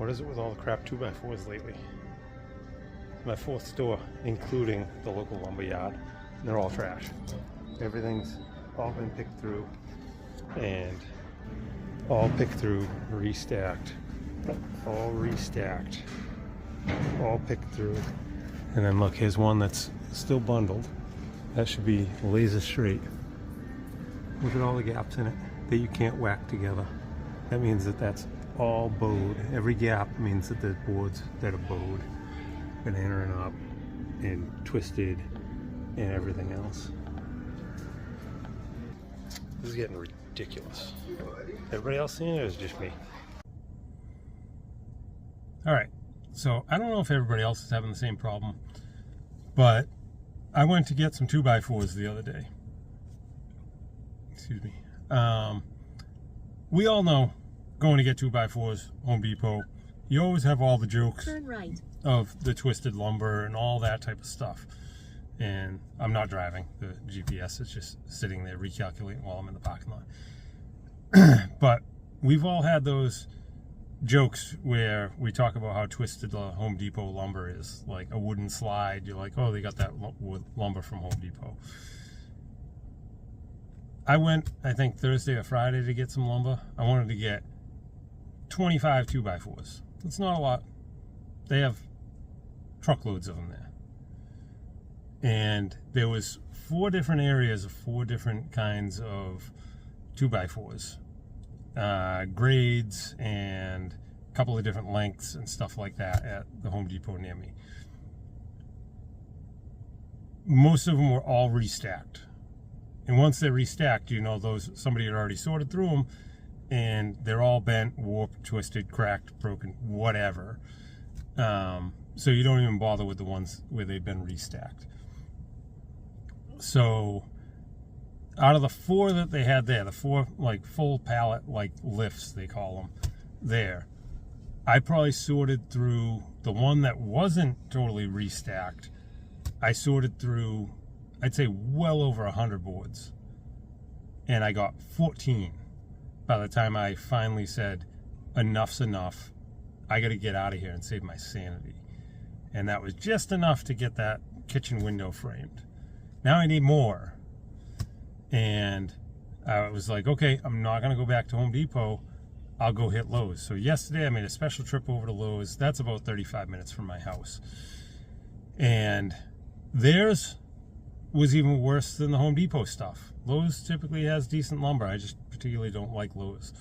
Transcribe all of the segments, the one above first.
What is it with all the crap 2x4s lately? My fourth store, including the local lumber yard, and they're all trash. Everything's all been picked through, and all picked through, restacked, all restacked, all picked through. And then look, here's one that's still bundled. That should be laser straight. Look at all the gaps in it that you can't whack together. That means that that's all bowed. Every gap means that there's boards that are bowed, banana up and twisted and everything else. This is getting ridiculous. Everybody else seeing it, or is it just me? Alright, so I don't know if everybody else is having the same problem, but I went to get some 2x4s the other day. Excuse me. We all know, going to get 2x4s, Home Depot, you always have all the jokes of the twisted lumber and all that type of stuff. And I'm not driving. The GPS is just sitting there recalculating while I'm in the parking lot. But we've all had those jokes where we talk about how twisted the Home Depot lumber is. Like a wooden slide, you're like, oh, they got that wood lumber from Home Depot. I went, I think Thursday or Friday to get some lumber. I wanted to get 25 2x4s. It's not a lot. They have truckloads of them there. And there was 4 different areas of 4 different kinds of 2x4s. Grades and a couple of different lengths and stuff like that at the Home Depot near me. Most of them were all restacked. And once they're restacked, you know, somebody had already sorted through them, and they're all bent, warped, twisted, cracked, broken, whatever. So you don't even bother with the ones where they've been restacked. So out of the 4 that they had there, the 4 like full pallet like lifts they call them there, I probably sorted through the one that wasn't totally restacked. I sorted through, I'd say, well over 100 boards, and I got 14 by the time I finally said enough's enough. I got to get out of here and save my sanity. And that was just enough to get that kitchen window framed. Now I need more. And I was like, okay, I'm not going to go back to Home Depot. I'll go hit Lowe's. So yesterday I made a special trip over to Lowe's. That's about 35 minutes from my house. And theirs was even worse than the Home Depot stuff. Lowe's typically has decent lumber. I just particularly don't like Lowe's.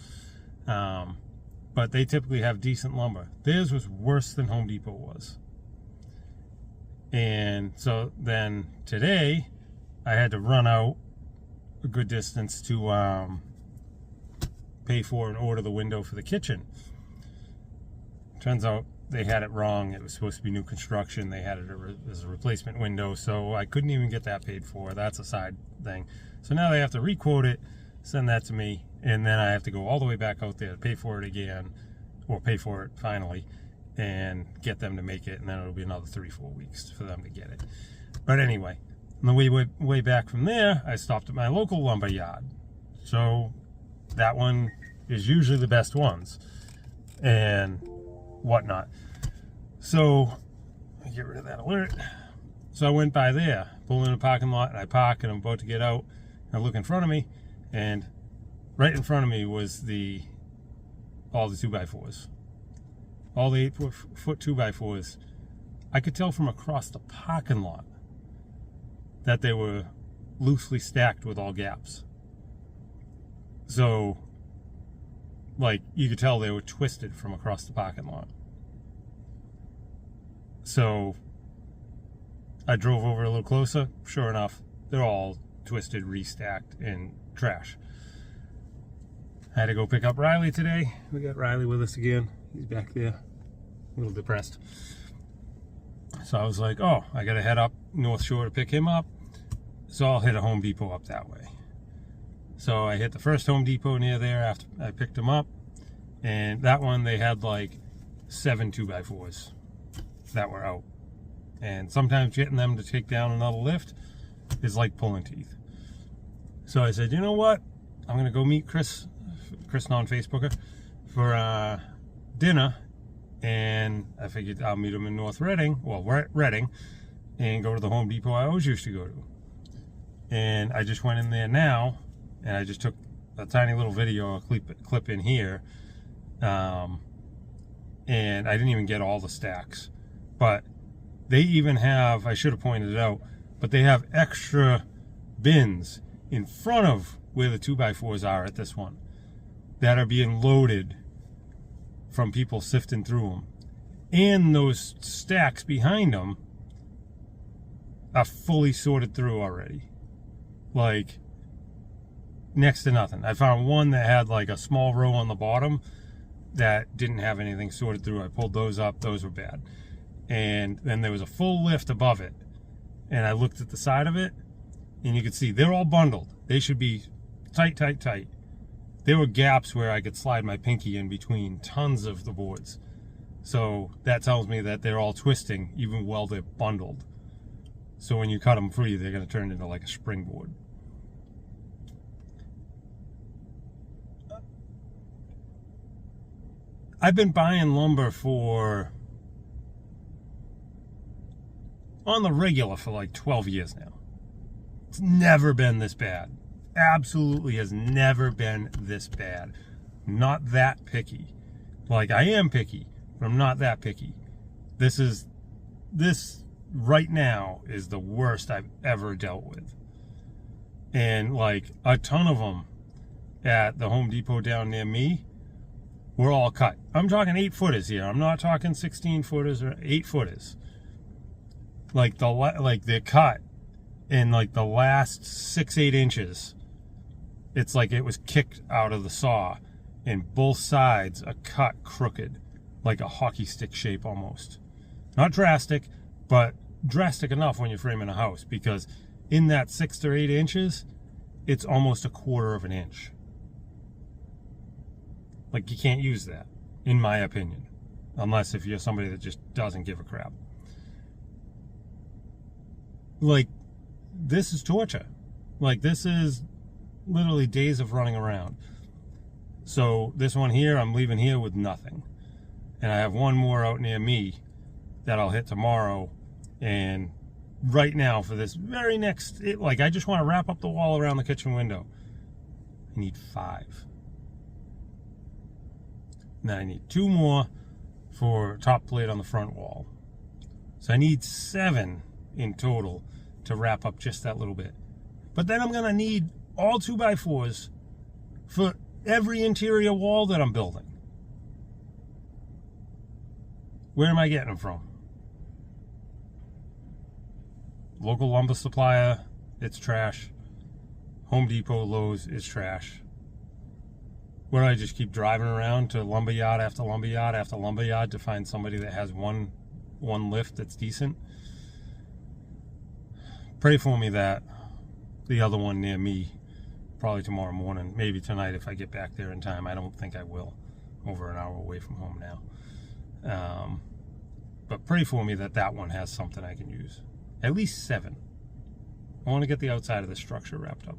But they typically have decent lumber. Theirs was worse than Home Depot was. And so then today I had to run out a good distance to pay for and order the window for the kitchen. Turns out they had it wrong. It was supposed to be new construction. They had it as a replacement window, so I couldn't even get that paid for. That's a side thing. So now they have to re-quote it, send that to me, and then I have to go all the way back out there to pay for it again, or pay for it finally, and get them to make it, and then it'll be another 3-4 weeks for them to get it. But anyway, on the way back from there, I stopped at my local lumber yard. So that one is usually the best ones and whatnot. So I get rid of that alert. So I went by there, pulled in a parking lot, and I park, and I'm about to get out, and I look in front of me, and right in front of me was all the 2x4s. All the 8-foot 2x4s. I could tell from across the parking lot that they were loosely stacked with all gaps. So, like, you could tell they were twisted from across the parking lot. So I drove over a little closer. Sure enough, they're all twisted, restacked, and trash. I had to go pick up Riley today. We got Riley with us again. He's back there, a little depressed. So I was like, oh, I gotta head up North Shore to pick him up. So I'll hit a Home Depot up that way. So I hit the first Home Depot near there after I picked him up. And that one, they had like 7 2x4s that were out. And sometimes getting them to take down another lift is like pulling teeth. So I said, you know what? I'm gonna go meet Chris non-Facebooker, for dinner and I figured I'll meet him in North Reading, well, Reading, and go to the Home Depot I always used to go to. And I just went in there now, and I just took a tiny little video, a clip in here, and I didn't even get all the stacks. But they even have, I should have pointed it out, but they have extra bins in front of where the 2x4s are at this one that are being loaded from people sifting through them. And those stacks behind them are fully sorted through already. Like, next to nothing. I found one that had like a small row on the bottom that didn't have anything sorted through. I pulled those up. Those were bad. And then there was a full lift above it. And I looked at the side of it, and you could see they're all bundled. They should be tight, tight, tight. There were gaps where I could slide my pinky in between tons of the boards. So that tells me that they're all twisting even while they're bundled. So when you cut them free, they're going to turn into like a springboard. I've been buying lumber on the regular for like 12 years now. It's never been this bad. Absolutely has never been this bad. Not that picky. Like, I am picky, but I'm not that picky. This right now is the worst I've ever dealt with. And like a ton of them at the Home Depot down near me were all cut. I'm talking 8-footers here. I'm not talking 16-footers or 8-footers. Like they're cut in like the last 6-8 inches. It's like it was kicked out of the saw, and both sides are cut crooked, like a hockey stick shape almost. Not drastic, but drastic enough when you're framing a house, because in that 6 to 8 inches, it's almost 1/4 of an inch. Like, you can't use that, in my opinion, unless if you're somebody that just doesn't give a crap. Like, this is torture. Like, this is literally days of running around. So this one here, I'm leaving here with nothing. And I have one more out near me that I'll hit tomorrow. And right now, for this very next, I just want to wrap up the wall around the kitchen window. I need 5. Now I need 2 more for top plate on the front wall. So I need 7 in total to wrap up just that little bit. But then I'm going to need all 2x4s for every interior wall that I'm building. Where am I getting them from? Local lumber supplier, it's trash. Home Depot, Lowe's, it's trash. Where do I just keep driving around to lumberyard after lumberyard after lumberyard to find somebody that has one lift that's decent? Pray for me that the other one near me, probably tomorrow morning, maybe tonight if I get back there in time. I don't think I will. Over an hour away from home now. But pray for me that one has something I can use. At least 7. I want to get the outside of the structure wrapped up.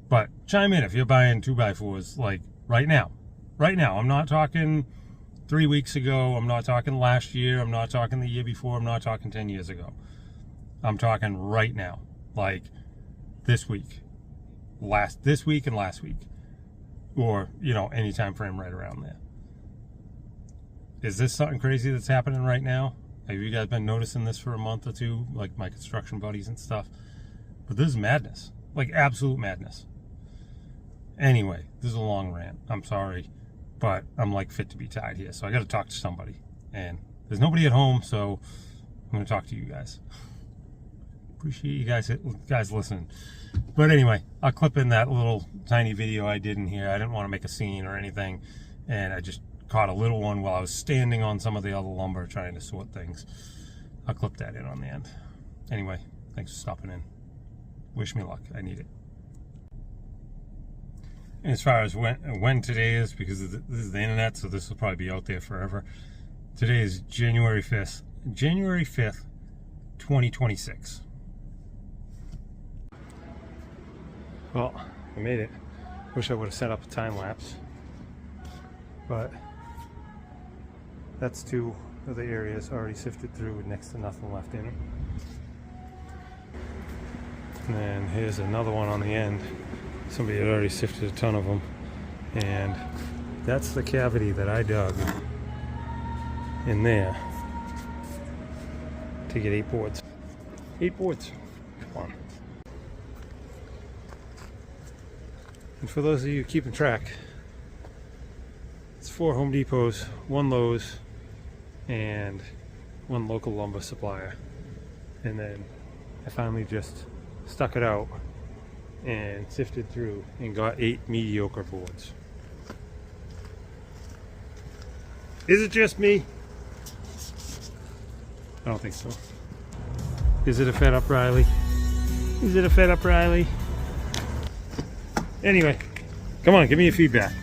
But chime in if you're buying 2x4s, like right now. Right now. I'm not talking 3 weeks ago. I'm not talking last year. I'm not talking the year before. I'm not talking 10 years ago. I'm talking right now. Like this week. This week and last week. Or, any time frame right around there. Is this something crazy that's happening right now? Have you guys been noticing this for a month or two? Like my construction buddies and stuff. But this is madness. Like absolute madness. Anyway, this is a long rant. I'm sorry. But I'm like fit to be tied here. So I got to talk to somebody. And there's nobody at home, so I'm going to talk to you guys. Appreciate you guys listening. But anyway, I'll clip in that little tiny video I did in here. I didn't want to make a scene or anything. And I just caught a little one while I was standing on some of the other lumber trying to sort things. I'll clip that in on the end. Anyway, thanks for stopping in. Wish me luck. I need it. And as far as when today is, because this is the internet, so this will probably be out there forever. Today is January 5th. January 5th, 2026. Well, I made it. Wish I would have set up a time lapse. But That's 2 of the areas already sifted through with next to nothing left in it. And then here's another one on the end. Somebody had already sifted a ton of them. And that's the cavity that I dug in there to get 8 boards. 8 boards. Come on. And for those of you keeping track, it's 4 Home Depots, 1 Lowe's, and 1 local lumber supplier. And then I finally just stuck it out and sifted through and got 8 mediocre boards. Is it just me? I don't think so. Is it a fed up Riley? Is it a fed up Riley? Anyway, come on, give me your feedback.